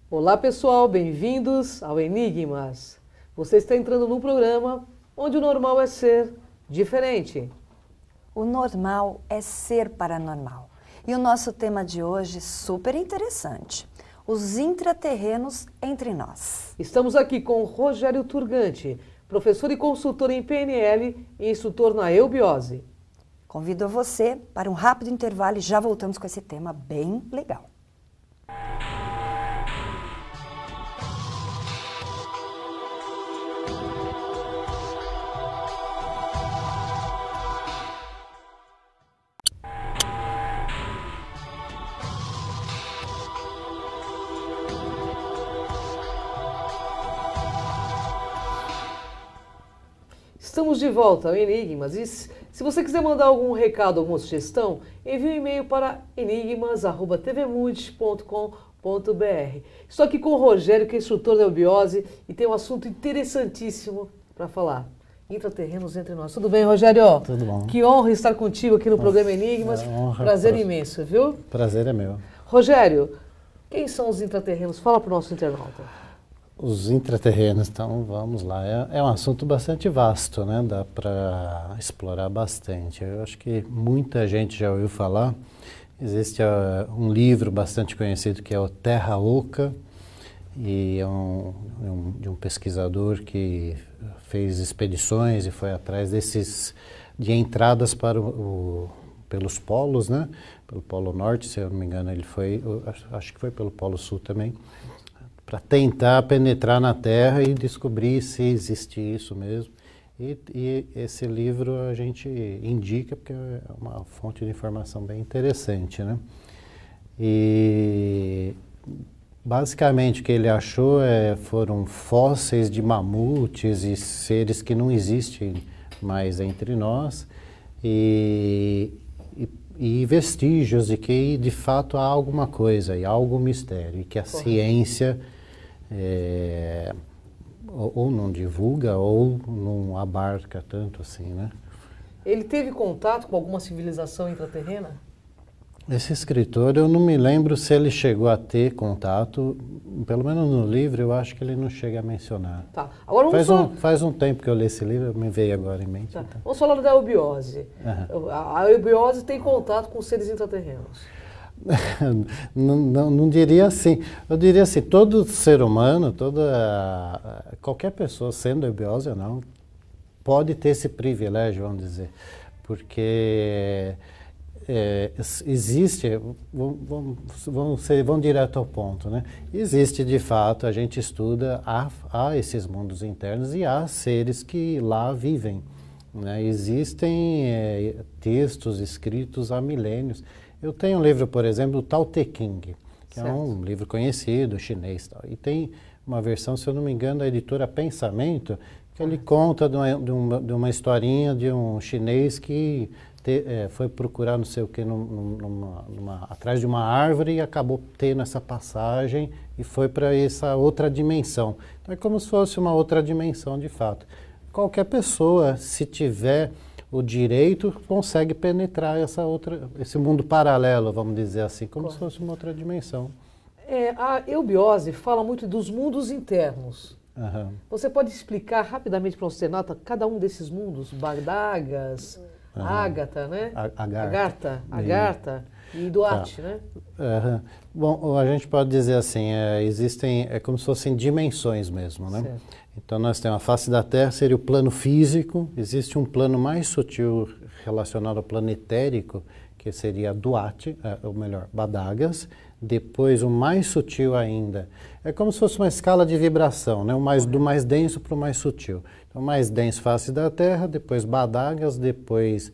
Olá pessoal, bem-vindos ao Enigmas. Você está entrando num programa onde o normal é ser diferente. O normal é ser paranormal. E o nosso tema de hoje é super interessante. Os intraterrenos entre nós. Estamos aqui com Rogério Turgante, professor e consultor em PNL e instrutor na eubiose. Convido você para um rápido intervalo e já voltamos com esse tema bem legal. Estamos de volta ao Enigmas e se você quiser mandar algum recado, alguma sugestão, envie um e-mail para enigmas@tvmundi.com.br. Estou aqui com o Rogério, que é instrutor da eubiose e tem um assunto interessantíssimo para falar. Intraterrenos entre nós. Tudo bem, Rogério? Tudo bom. Que honra estar contigo aqui no programa Enigmas. Prazer imenso, viu? Prazer é meu. Rogério, quem são os intraterrenos? Fala para o nosso internauta. Os intraterrenos, então vamos lá. É um assunto bastante vasto, né? Dá para explorar bastante. Eu acho que muita gente já ouviu falar. Existe um livro bastante conhecido que é o Terra Oca, e é de um pesquisador que fez expedições e foi atrás de entradas para pelos polos, né? Pelo Polo Norte, se eu não me engano, ele foi, acho que foi pelo Polo Sul também, para tentar penetrar na Terra e descobrir se existe isso mesmo. E esse livro a gente indica porque é uma fonte de informação bem interessante, né? E basicamente o que ele achou foram fósseis de mamutes e seres que não existem mais entre nós e vestígios de que de fato há alguma coisa e há algum mistério e que a ciência ou não divulga ou não abarca tanto assim, né? Ele teve contato com alguma civilização intraterrena? Esse escritor, eu não me lembro se ele chegou a ter contato, pelo menos no livro eu acho que ele não chega a mencionar. Tá. Agora faz um tempo que eu li esse livro, me veio agora em mente. Tá. Então. Vamos falar da eubiose. Uhum. A eubiose tem contato com seres intraterrenos. Não diria assim. Eu diria assim, todo ser humano, qualquer pessoa, sendo eubiose ou não, pode ter esse privilégio, vamos dizer. Porque existe, vamos direto ao ponto, né? Existe de fato, a gente estuda, há esses mundos internos e há seres que lá vivem, né? Existem textos escritos há milênios. Eu tenho um livro, por exemplo, o Tao Te Ching, que é um livro conhecido, chinês. E tem uma versão, se eu não me engano, da editora Pensamento, que ele conta de uma historinha de um chinês que foi procurar não sei o que atrás de uma árvore e acabou tendo essa passagem e foi para essa outra dimensão. Então é como se fosse uma outra dimensão de fato. Qualquer pessoa, se tiver o direito, consegue penetrar esse mundo paralelo, vamos dizer assim, como se fosse uma outra dimensão. A eubiose fala muito dos mundos internos. Uhum. Você pode explicar rapidamente para o internauta cada um desses mundos? Badagas, Ágata, né? Agartha e Duarte, né? Uhum. Bom, a gente pode dizer assim, existem, como se fossem dimensões mesmo, né? Certo. Então nós temos a face da Terra, seria o plano físico, existe um plano mais sutil relacionado ao plano etérico, que seria Duarte, ou melhor, Badagas, depois o mais sutil ainda. É como se fosse uma escala de vibração, né? Do mais denso para o mais sutil. Então, mais denso, face da Terra, depois Badagas, depois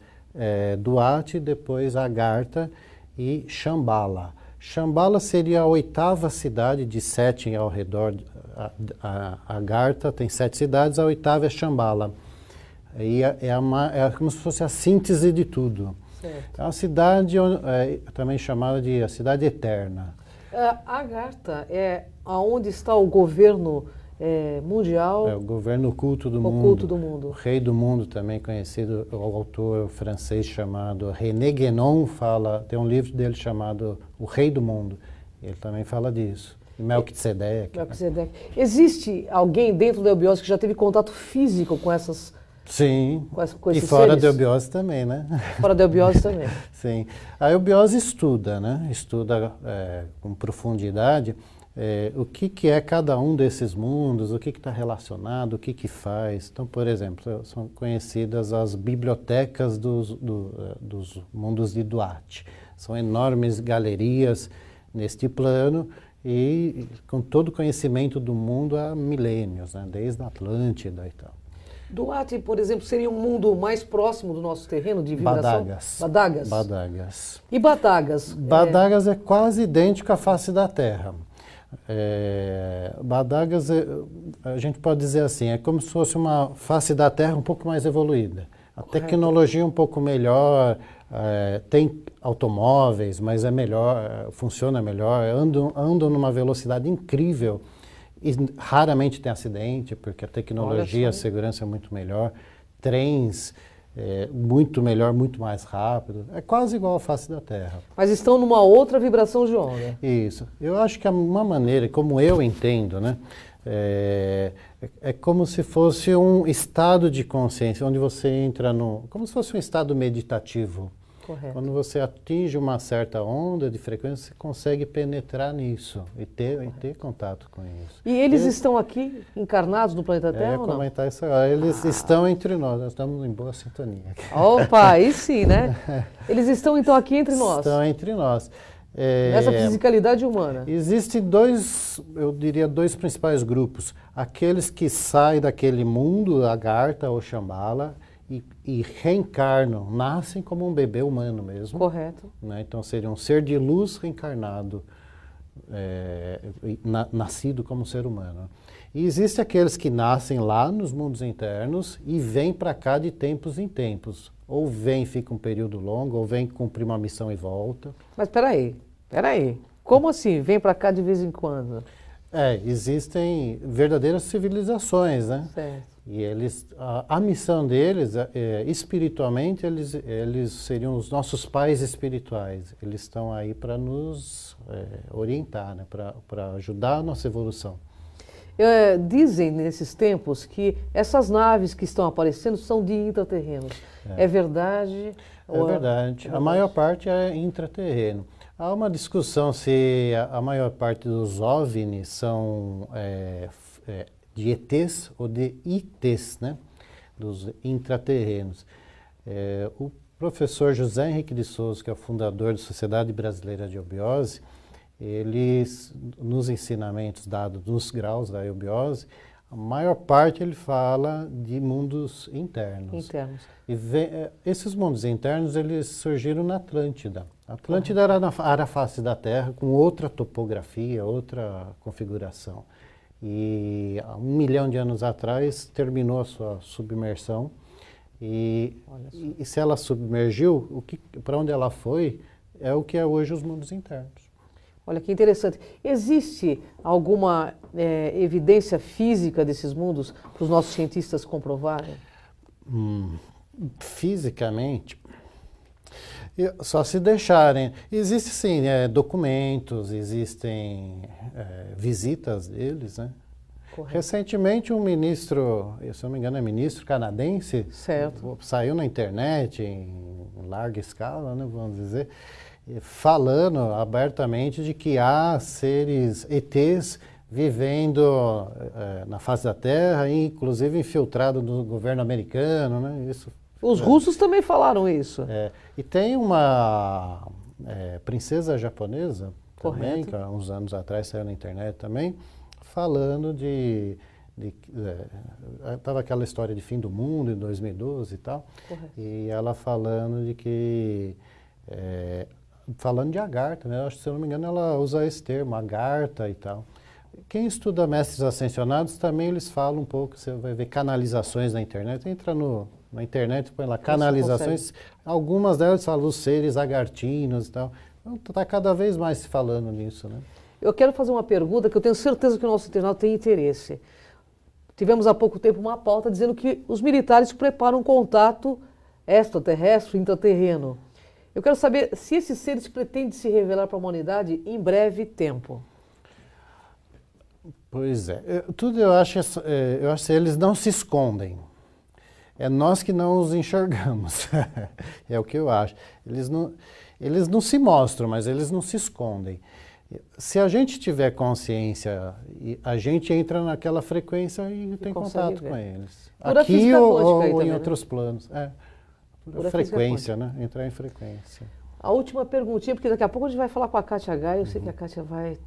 Duarte, depois Agartha e Shambhala. Shambhala seria a 8ª cidade de 7 ao redor. A Agartha tem 7 cidades, a 8ª é Shambhala. E é como se fosse a síntese de tudo. Certo. É uma cidade também chamada de a cidade eterna. A Agartha é onde está o governo mundial. É o governo oculto do mundo. O rei do mundo, também conhecido, o autor francês chamado René Guénon tem um livro dele chamado O Rei do Mundo. Ele também fala disso. Melquisedeque. Melquisedeque. Existe alguém dentro da eubiose que já teve contato físico com essas... Sim, com e esses fora seres? da eubiose também, né? Fora da eubiose também. Sim. A eubiose estuda, né? Estuda com profundidade o que é cada um desses mundos, o que está relacionado, o que faz. Então, por exemplo, são conhecidas as bibliotecas dos mundos de Duarte. São enormes galerias neste plano e com todo o conhecimento do mundo há milênios, né? Desde a Atlântida e tal. Duarte, por exemplo, seria um mundo mais próximo do nosso terreno de vibração? Badagas. Badagas? Badagas. E Badagas? Badagas é quase idêntico à face da Terra. Badagas, a gente pode dizer assim, é como se fosse uma face da Terra um pouco mais evoluída. A tecnologia um pouco melhor, tem automóveis, mas é melhor, funciona melhor, andam numa velocidade incrível. E raramente tem acidente, porque a tecnologia, a segurança é muito melhor. Trens, muito melhor, muito mais rápido. É quase igual à face da Terra. Mas estão numa outra vibração de onda. Isso. Eu acho que uma maneira, como eu entendo, né, é como se fosse um estado de consciência, onde você entra como se fosse um estado meditativo. Correto. Quando você atinge uma certa onda de frequência, você consegue penetrar nisso e ter contato com isso. E eles estão aqui, encarnados no planeta Terra ou não? Comentar isso agora. Eles estão entre nós estamos em boa sintonia. Opa, aí sim, né? Eles estão então aqui entre nós. Estão entre nós. Nessa fisicalidade humana. Existem eu diria, dois principais grupos. Aqueles que saem daquele mundo, lagarta ou Shambhala, e reencarnam, nascem como um bebê humano mesmo. Correto. Né? Então seria um ser de luz reencarnado, nascido como ser humano. E existem aqueles que nascem lá nos mundos internos e vêm para cá de tempos em tempos. Ou vem, fica um período longo, ou vem cumprir uma missão e volta. Mas peraí. Como assim? Vem para cá de vez em quando? Existem verdadeiras civilizações, né? Certo. E a missão deles, espiritualmente, eles seriam os nossos pais espirituais. Eles estão aí para nos orientar, né? Para ajudar a nossa evolução. Dizem nesses tempos que essas naves que estão aparecendo são de intraterrenos. É verdade? É verdade. A maior parte é intraterreno. Há uma discussão se a maior parte dos OVNIs são de ETs ou de ITs, né? Dos intraterrenos. O professor José Henrique de Souza, que é o fundador da Sociedade Brasileira de Eubiose, nos ensinamentos dados nos graus da eubiose, a maior parte ele fala de mundos internos. E esses mundos internos, eles surgiram na Atlântida. A Atlântida era a face da Terra com outra topografia, outra configuração. E há 1 milhão de anos atrás terminou a sua submersão. E se ela submergiu, para onde ela foi é o que é hoje os mundos internos. Olha que interessante. Existe alguma evidência física desses mundos para os nossos cientistas comprovarem? Fisicamente, só se deixarem. Existem sim documentos, existem visitas deles, né? Correto. Recentemente um ministro, se não me engano é ministro canadense, certo, saiu na internet em larga escala, né, vamos dizer, falando abertamente de que há seres ETs vivendo na face da Terra, inclusive infiltrado no governo americano, né? Os russos também falaram isso. E tem uma princesa japonesa também, que há uns anos atrás saiu na internet também, falando estava aquela história de fim do mundo em 2012 e tal, correto, e ela falando de que falando de Agartha, né? Acho que, se eu não me engano, ela usa esse termo, Agartha e tal. Quem estuda mestres ascensionados também eles falam um pouco, você vai ver canalizações na internet, entra na internet, põe lá canalizações, algumas delas falam os seres agartinos e tal. Então está cada vez mais se falando nisso, né? Eu quero fazer uma pergunta que eu tenho certeza que o nosso internauta tem interesse. Tivemos há pouco tempo uma pauta dizendo que os militares preparam um contato extraterrestre, intraterreno. Eu quero saber se esses seres pretendem se revelar para a humanidade em breve tempo. Pois é. Tudo eu acho que eles não se escondem. É nós que não os enxergamos. É o que eu acho. Eles não se mostram, mas eles não se escondem. Se a gente tiver consciência, a gente entra naquela frequência e tem contato com eles. Pura Aqui ou também, em né? outros planos. Pura frequência, né? Entrar em frequência. A última perguntinha, porque daqui a pouco a gente vai falar com a Kátia Gaia. Eu sei que a Kátia vai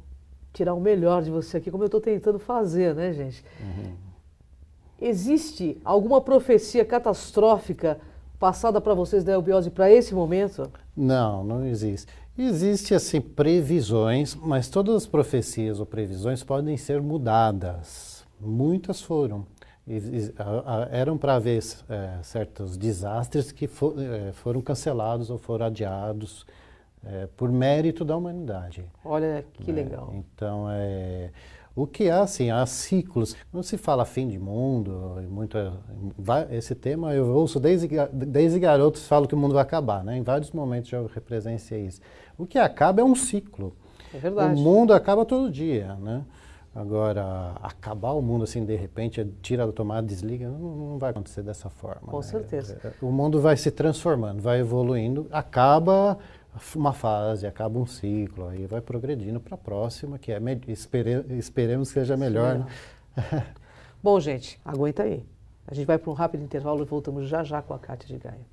tirar o melhor de você aqui, como eu estou tentando fazer, né, gente? Existe alguma profecia catastrófica passada para vocês da eubiose para esse momento? Não, não existe. Existe, assim, previsões, mas todas as profecias ou previsões podem ser mudadas. Muitas foram. Eram para haver certos desastres que foram cancelados ou foram adiados por mérito da humanidade. Olha que legal. Então, o que há, assim, há ciclos. Quando se fala fim de mundo, esse tema eu ouço desde garotos falam que o mundo vai acabar, né? Em vários momentos já represenciei isso. O que acaba é um ciclo. É verdade. O mundo acaba todo dia, né? Agora, acabar o mundo assim, de repente, tira da tomada, desliga, não vai acontecer dessa forma. Com certeza. O mundo vai se transformando, vai evoluindo, acaba uma fase, acaba um ciclo, aí vai progredindo para a próxima, que esperemos que seja melhor. Né? Bom, gente, aguenta aí. A gente vai para um rápido intervalo e voltamos já já com a Kátia de Gaia.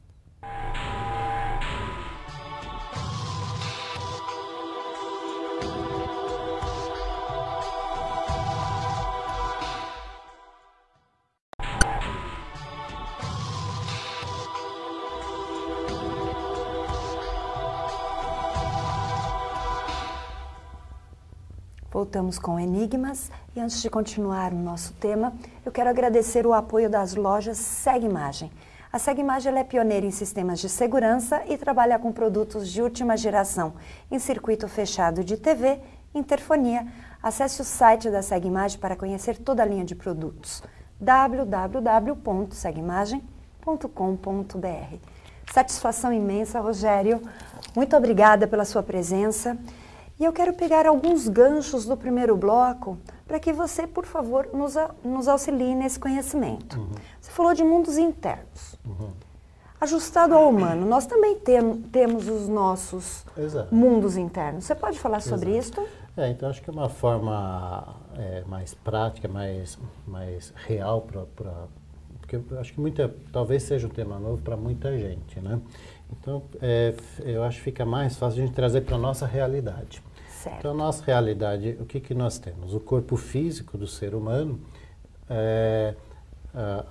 Voltamos com Enigmas e antes de continuar o nosso tema, eu quero agradecer o apoio das lojas Segue Imagem. A Segue Imagem ela é pioneira em sistemas de segurança e trabalha com produtos de última geração em circuito fechado de TV, interfonia. Acesse o site da Segue Imagem para conhecer toda a linha de produtos. www.segueimagem.com.br. Satisfação imensa, Rogério. Muito obrigada pela sua presença. E eu quero pegar alguns ganchos do primeiro bloco para que você, por favor, nos auxilie nesse conhecimento. Você falou de mundos internos. Ajustado ao humano, nós também temos os nossos mundos internos. Você pode falar sobre isso? Então acho que é uma forma mais prática, mais real porque eu acho que talvez seja um tema novo para muita gente, né? Então, eu acho que fica mais fácil a gente trazer para a nossa realidade. Certo. Então, a nossa realidade, o que nós temos? O corpo físico do ser humano,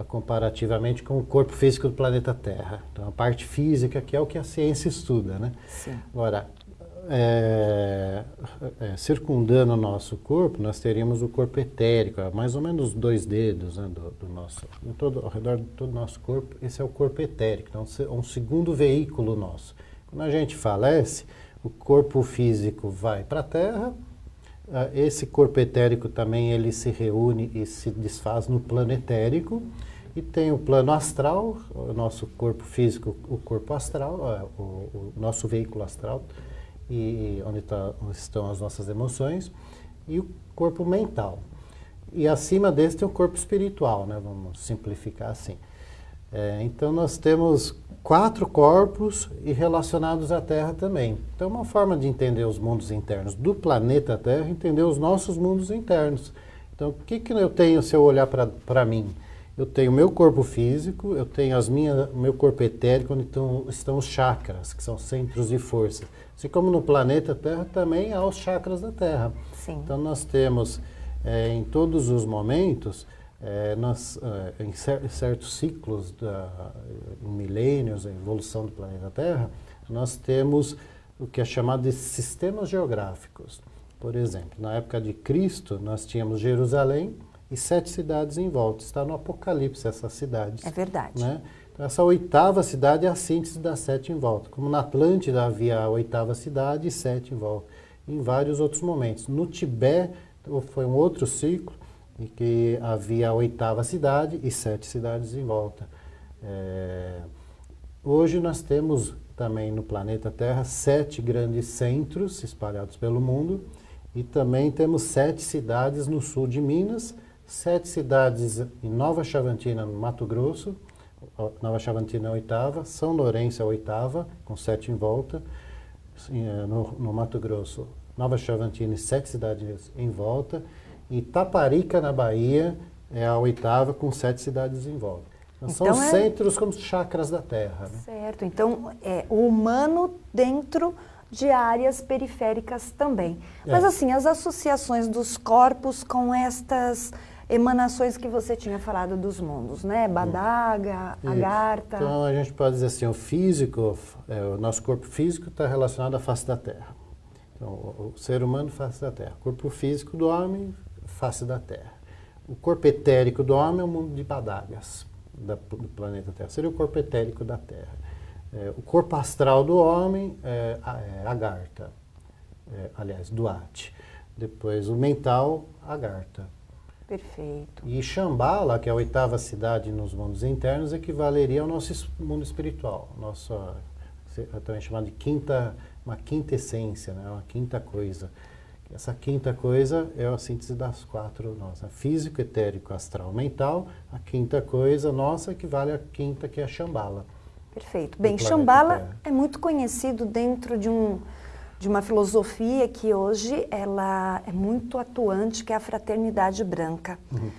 comparativamente com o corpo físico do planeta Terra. Então, a parte física, que é o que a ciência estuda, né? Sim. Agora, circundando o nosso corpo, nós teríamos o corpo etérico, mais ou menos 2 dedos, né, do nosso, ao redor de todo o nosso corpo. Esse é o corpo etérico, então é um segundo veículo nosso. Quando a gente falece, o corpo físico vai para a Terra, esse corpo etérico também ele se reúne e se desfaz no plano etérico, e tem o plano astral, o nosso corpo físico, o corpo astral, o nosso veículo astral, e onde estão as nossas emoções, e o corpo mental. E acima desse tem o corpo espiritual, né? Vamos simplificar assim. Então nós temos 4 corpos e relacionados à Terra também. Então uma forma de entender os mundos internos do planeta Terra, entender os nossos mundos internos. Então o que eu tenho se eu olhar para mim? Eu tenho o meu corpo físico, eu tenho o meu corpo etérico, onde estão os chakras, que são centros de força. Assim como no planeta Terra também há os chakras da Terra. Sim. Então nós temos, em todos os momentos, em certos ciclos, em milênios, a evolução do planeta Terra, nós temos o que é chamado de sistemas geográficos. Por exemplo, na época de Cristo, nós tínhamos Jerusalém e 7 cidades em volta. Está no Apocalipse essas cidades. É verdade. Né? Então, essa 8ª cidade é a síntese das 7 em volta. Como na Atlântida havia a 8ª cidade e 7 em volta. Em vários outros momentos. No Tibete foi um outro ciclo em que havia a 8ª cidade e 7 cidades em volta. Hoje nós temos também no planeta Terra 7 grandes centros espalhados pelo mundo, E também temos 7 cidades no sul de Minas, 7 cidades em Nova Chavantina, no Mato Grosso. Nova Chavantina é a 8ª, São Lourenço é a 8ª, com 7 em volta. No Mato Grosso, Nova Chavantina e 7 cidades em volta. E Taparica, na Bahia, é a 8ª, com 7 cidades em volta. Então, são centros como chakras da Terra. Né? Certo. Então, é o humano dentro de áreas periféricas também. Mas, assim, as associações dos corpos com estas emanações que você tinha falado dos mundos, né? Badaga, Agartha. Então, a gente pode dizer assim, o físico, o nosso corpo físico está relacionado à face da Terra. Então, o ser humano, face da Terra. O corpo físico do homem, face da Terra. O corpo etérico do homem é o mundo de Badagas, do planeta Terra. Seria o corpo etérico da Terra. O corpo astral do homem é Agartha, aliás, Duat. Depois, o mental, Agartha. Perfeito. E Shambhala, que é a 8ª cidade nos mundos internos, equivaleria ao nosso mundo espiritual. Também chamado de uma quinta essência, né? Uma quinta coisa. Essa quinta coisa é a síntese das 4 nossas. Físico, etérico, astral, mental. A quinta coisa nossa equivale à quinta, que é a Shambhala. Perfeito. Bem, Shambhala é muito conhecido dentro de uma filosofia que hoje ela é muito atuante, que é a fraternidade branca. Uhum.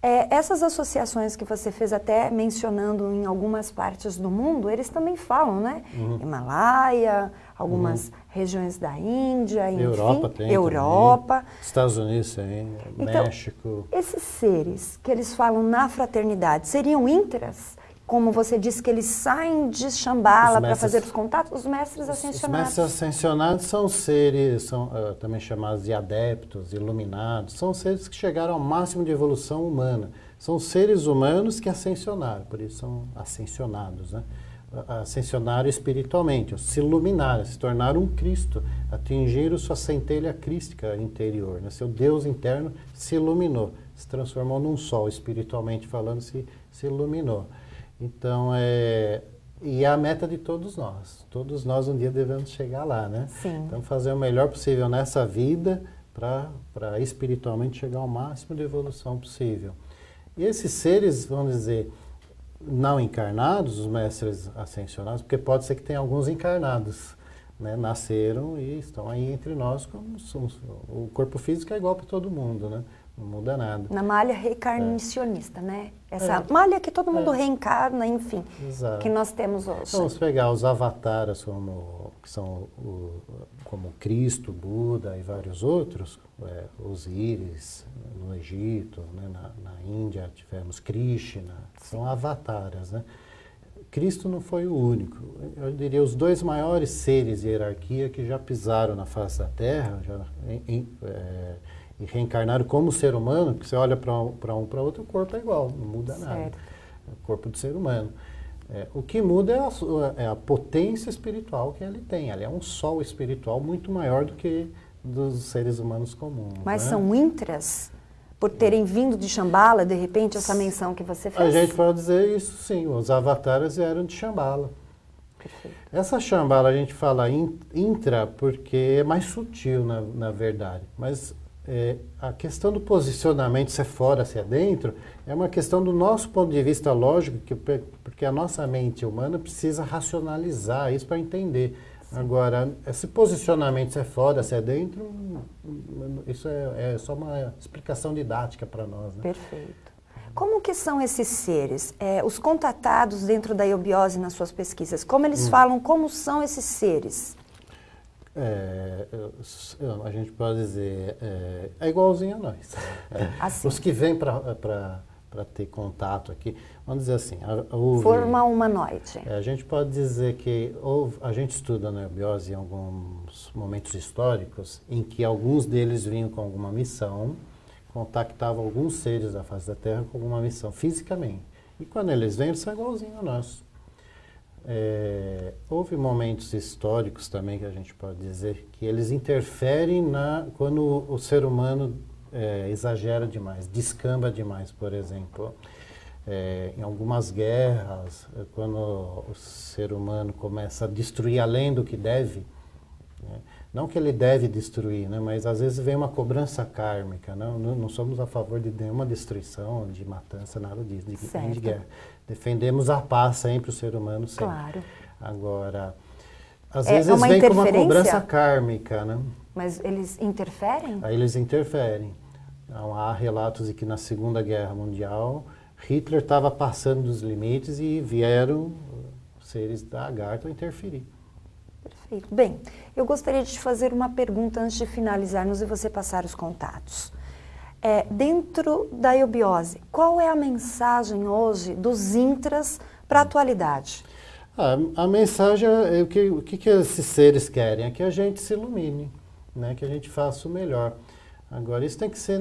Essas associações que você fez, até mencionando em algumas partes do mundo, eles também falam, né? Uhum. Himalaia, algumas regiões da Índia, enfim. Europa tem Europa. Também. Estados Unidos tem, então, México. Esses seres que eles falam na fraternidade, seriam intras? Como você disse que eles saem de Shambhala para fazer os contatos, os mestres ascensionados. Os mestres ascensionados são seres, são também chamados de adeptos, iluminados, são seres que chegaram ao máximo de evolução humana. São seres humanos que ascensionaram, por isso são ascensionados, né? Ascensionaram espiritualmente, se iluminaram, se tornaram um Cristo, atingiram sua centelha crística interior, né? Seu Deus interno se iluminou, se transformou num sol, espiritualmente falando, se iluminou. Então, e é a meta de todos nós. Todos nós um dia devemos chegar lá, né? Sim. Então, fazer o melhor possível nessa vida para espiritualmente chegar ao máximo de evolução possível. E esses seres, vamos dizer, não encarnados, os mestres ascensionados, porque pode ser que tenha alguns encarnados, né? Nasceram e estão aí entre nós. O corpo físico é igual para todo mundo, né? Não muda nada. Na malha reencarnacionista, né? Essa malha que todo mundo reencarna, enfim, exato. Que nós temos hoje. Então, vamos pegar os avataras, que são como Cristo, Buda e vários outros, Osíris no Egito, né? na Índia tivemos Krishna, são avataras, né? Cristo não foi o único. Eu diria os 2 maiores seres de hierarquia que já pisaram na face da Terra, e reencarnaram como ser humano, porque você olha para para outro, o corpo é igual, não muda nada. É o corpo do ser humano. O que muda é a potência espiritual que ele tem. Ele é um sol espiritual muito maior do que dos seres humanos comuns. Mas né? são intras? Por terem vindo de Shambhala, de repente, essa menção que você fez? A gente pode dizer isso, sim. Os avatares vieram de Shambhala. Perfeito. Essa Shambhala a gente fala intra porque é mais sutil, na verdade. Mas a questão do posicionamento, se é fora, se é dentro, é uma questão do nosso ponto de vista lógico, porque a nossa mente humana precisa racionalizar isso para entender. Sim. Agora, esse posicionamento, se é fora, se é dentro, isso é só uma explicação didática para nós. Né? Perfeito. Como que são esses seres? Os contatados dentro da eubiose nas suas pesquisas, como eles falam, como são esses seres? A gente pode dizer, é igualzinho a nós. Assim. Os que vêm para ter contato aqui, vamos dizer assim... Forma humanoide. A gente pode dizer que a gente estuda na eubiose em alguns momentos históricos em que alguns deles vinham com alguma missão, contactavam alguns seres da face da Terra com alguma missão fisicamente. E quando eles vêm, eles são igualzinhos a nós. Houve momentos históricos também que a gente pode dizer que eles interferem quando o ser humano exagera demais, descamba demais, por exemplo. Em algumas guerras, quando o ser humano começa a destruir além do que deve, né? Não que ele deve destruir, né? Mas às vezes vem uma cobrança kármica. Não somos a favor de nenhuma destruição, de matança, nada disso, de guerra. Defendemos a paz sempre, o ser humano sempre. Claro. Agora, às vezes uma vem com uma interferência? cobrança kármica, né? Mas eles interferem? Aí eles interferem. Há relatos de que na Segunda Guerra Mundial, Hitler estava passando dos limites e vieram seres da Agartha interferir. Perfeito. Bem, eu gostaria de te fazer uma pergunta antes de finalizarmos e você passar os contatos. Dentro da eubiose, qual é a mensagem hoje dos intras para a atualidade? A mensagem é o que esses seres querem? É que a gente se ilumine, né? Que a gente faça o melhor. Agora, isso tem que ser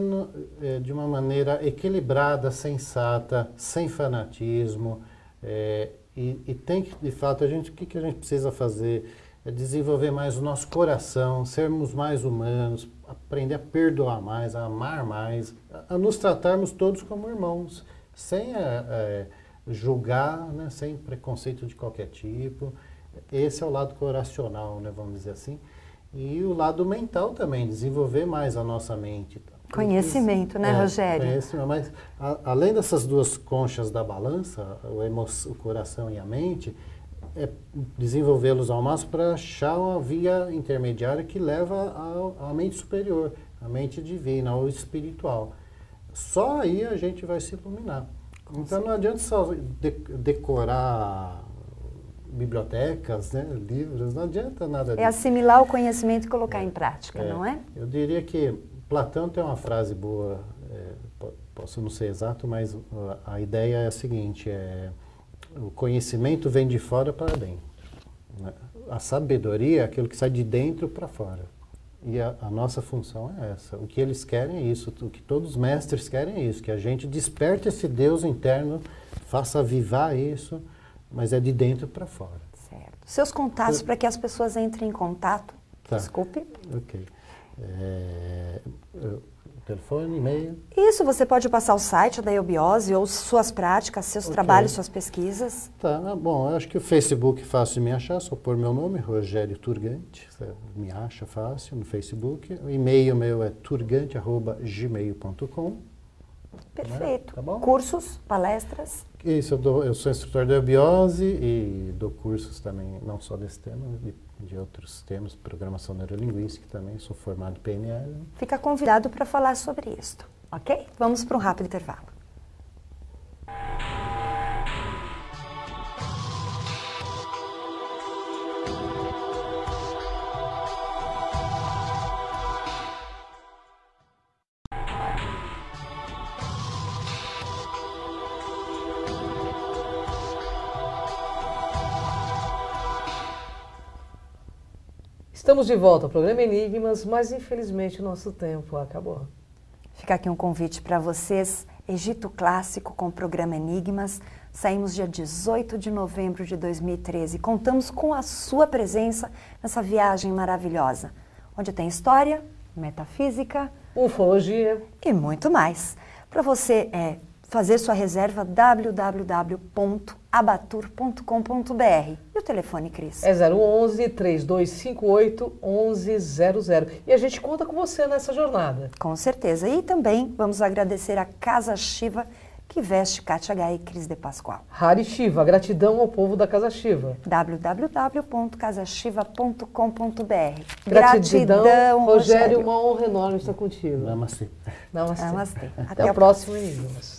de uma maneira equilibrada, sensata, sem fanatismo. E tem que, de fato, o que a gente precisa fazer é desenvolver mais o nosso coração, sermos mais humanos, aprender a perdoar mais, a amar mais, a nos tratarmos todos como irmãos, sem julgar, né, sem preconceito de qualquer tipo. Esse é o lado coracional, né, vamos dizer assim. E o lado mental também, desenvolver mais a nossa mente. Conhecimento, né, Rogério? Conhecimento, mas além dessas duas conchas da balança, o coração e a mente, desenvolvê-los ao máximo para achar uma via intermediária que leva à mente superior, à mente divina, ao espiritual. Só aí a gente vai se iluminar. Então não adianta só decorar bibliotecas, né, livros, não adianta nada disso. É assimilar o conhecimento e colocar em prática, não é? Eu diria que Platão tem uma frase boa, posso não ser exato, mas a ideia é a seguinte, o conhecimento vem de fora para dentro. Né? A sabedoria é aquilo que sai de dentro para fora. E a nossa função é essa. O que eles querem é isso, o que todos os mestres querem é isso, que a gente desperte esse Deus interno, faça avivar isso, mas é de dentro para fora. Certo. Seus contatos para que as pessoas entrem em contato. Tá. Desculpe. Ok. Telefone, e-mail? Isso, você pode passar o site da eubiose ou suas práticas, seus trabalhos, suas pesquisas. Tá, bom, eu acho que o Facebook é fácil de me achar, só pôr meu nome, Rogério Turgante, você me acha fácil no Facebook. O e-mail meu é turgante@gmail.com. Perfeito. Né? Tá bom? Cursos, palestras? Isso, eu sou instrutor de eubiose e dou cursos também, não só desse tema, de outros temas, programação neurolinguística também, sou formado em PNL. Fica convidado para falar sobre isto, ok? Vamos para um rápido intervalo. Estamos de volta ao programa Enigmas, mas infelizmente o nosso tempo acabou. Fica aqui um convite para vocês, Egito Clássico com o programa Enigmas. Saímos dia 18 de novembro de 2013. Contamos com a sua presença nessa viagem maravilhosa, onde tem história, metafísica, ufologia e muito mais. Para você fazer sua reserva, www.abatur.com.br. E o telefone, Cris? é 011-3258-1100. E a gente conta com você nessa jornada. Com certeza. E também vamos agradecer a Casa Shiva, que veste Kátia Gai e Cris de Pascoal. Hari Shiva, gratidão ao povo da Casa Shiva. www.casashiva.com.br. Gratidão, Rogério, uma honra enorme estar contigo. Namastê. Namastê. Namastê. Até o próximo Enigmas.